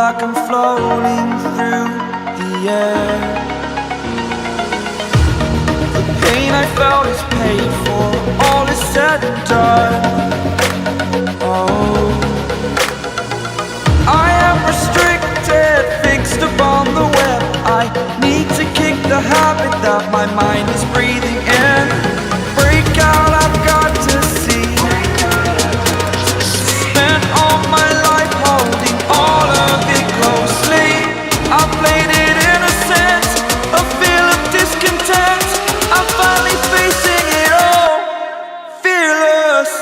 like I'm floating through the air. The pain I felt is paid for, all is said and done. Oh, I am restricted, fixed upon the web. I need to kick the habit that my mind is breathing in. Break out, I've got to see. Spent all my life holding all of it closely. I played it innocent, a feel of discontent. I'm finally facing it all, fearless.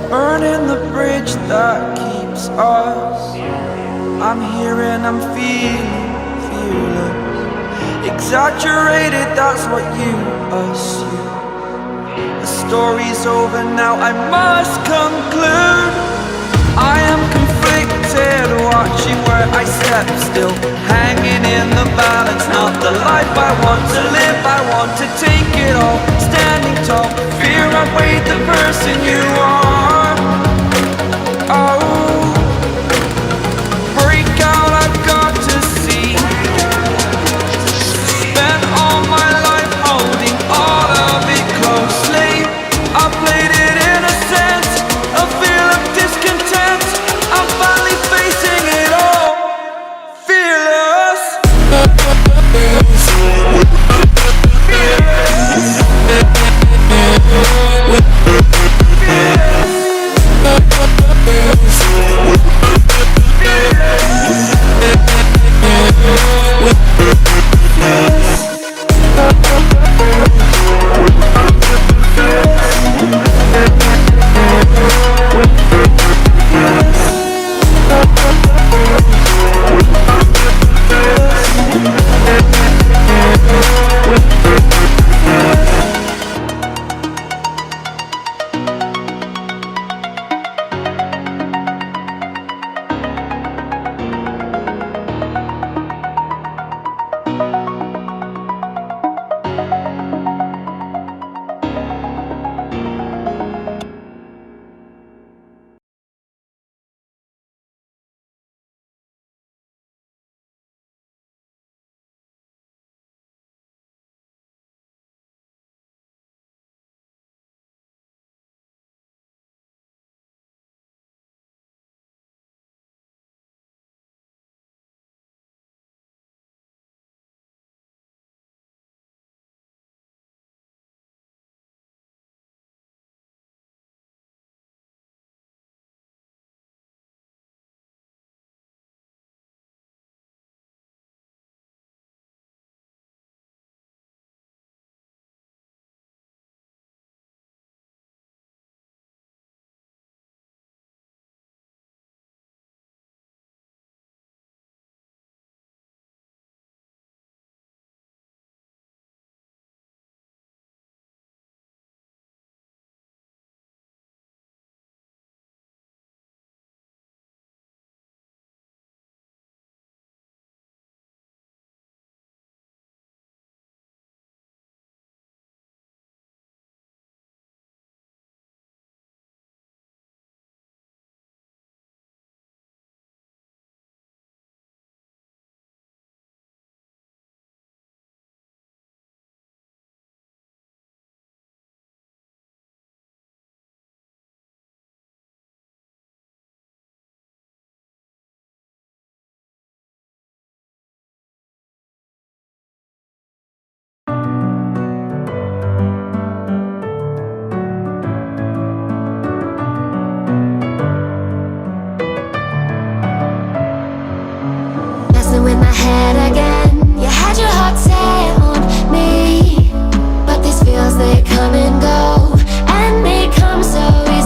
Burning the bridge that keeps us. I'm here and I'm feeling fearless. Exaggerated, that's what you assume. The story's over now, I must conclude. I am conflicted, watching where I step still, hanging in the balance. Not the life I want to live, I want to take it all. Standing tall, fear outweighed the person you are. Oh, break out, I've got to see. Spent all my life holding all of it closely. I played it innocent, a feel of discontent. I'm finally facing it all, fearless. They come and go, and they come so easy.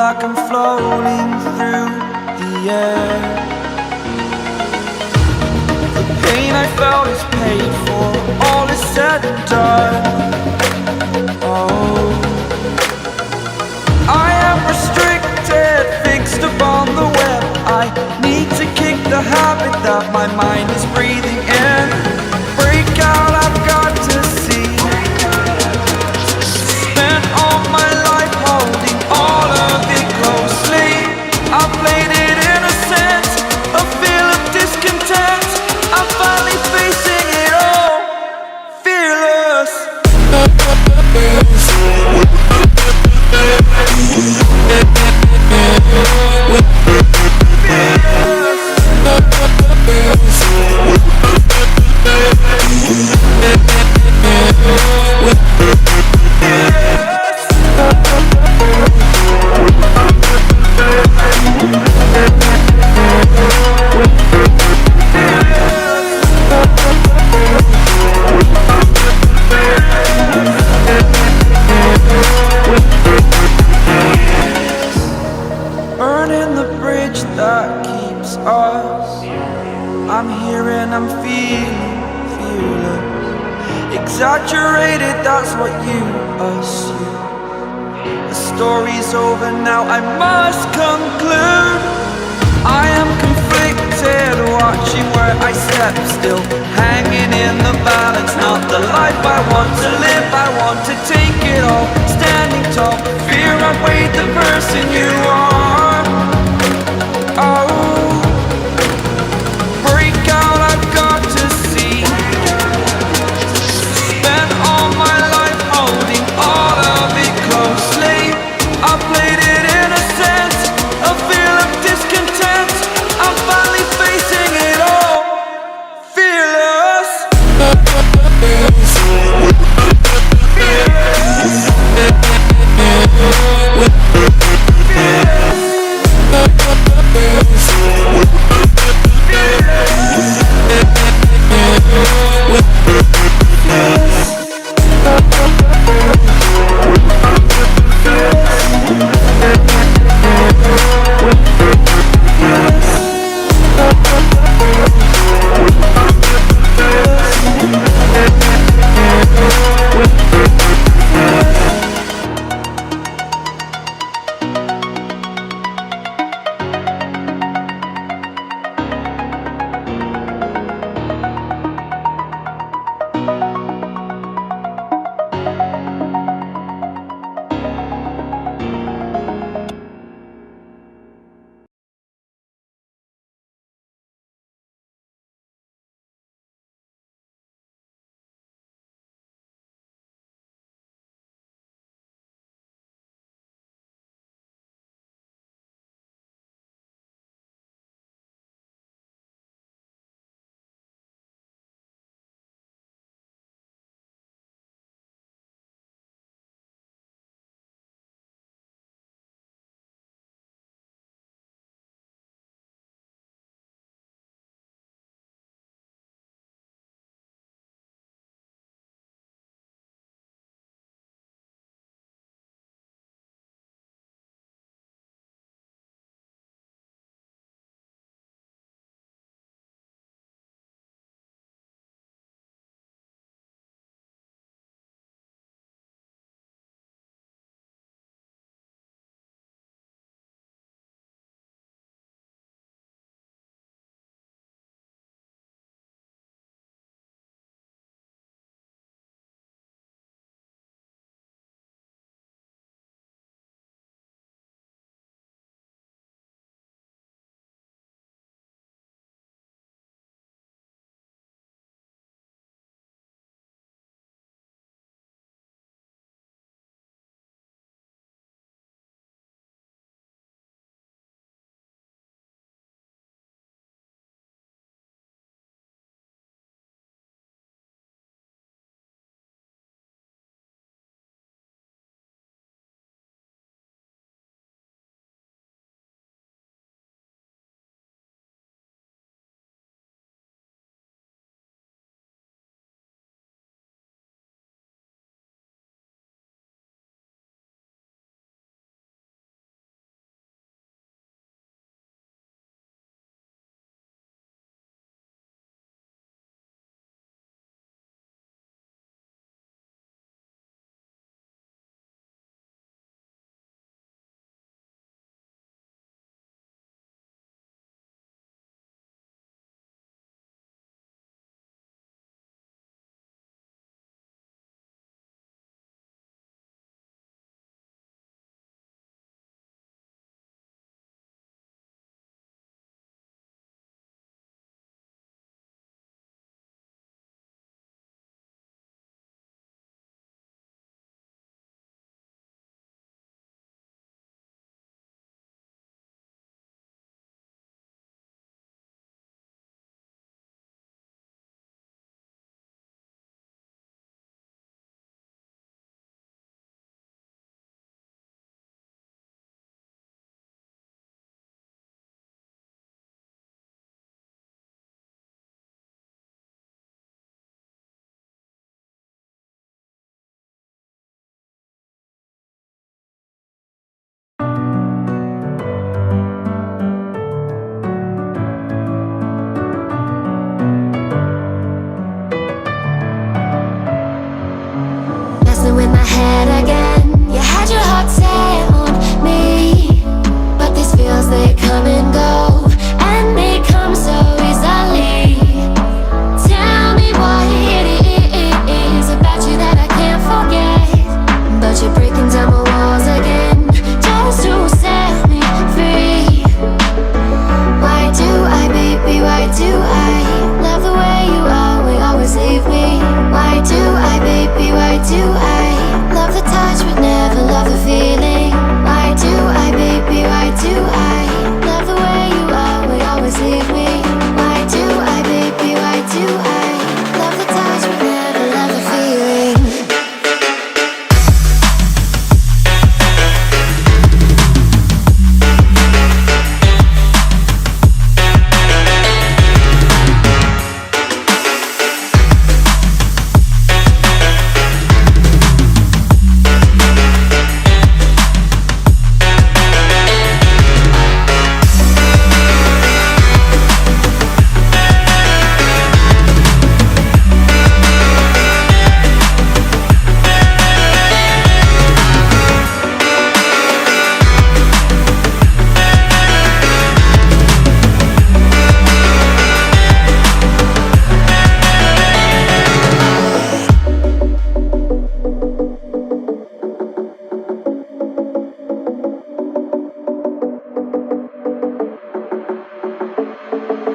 like I'm floating through the air. The pain I felt is paid for, all is said and done. Oh, I am restricted, fixed upon the web. I need to kick the habit that my mind is breathing in. Break out, I've got to see. Spent all my life holding all of it closely. I played it innocent, a feel of discontent. I'm finally facing it all, fearless. Burning the bridge that keeps us. I'm here and I'm feeling fearless. Exaggerated, that's what you assume. The story's over now, I must conclude. I am conflicted, watching where I step still, hanging in the balance. Not the life I want to live, I want to take it all. Standing tall, fear outweighed the person you are. Oh, break out, I've got to see. Spent all my life holding all of it closely. I played it innocent, a feel of discontent. I'm finally facing it all, fearless.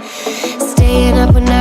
Staying up when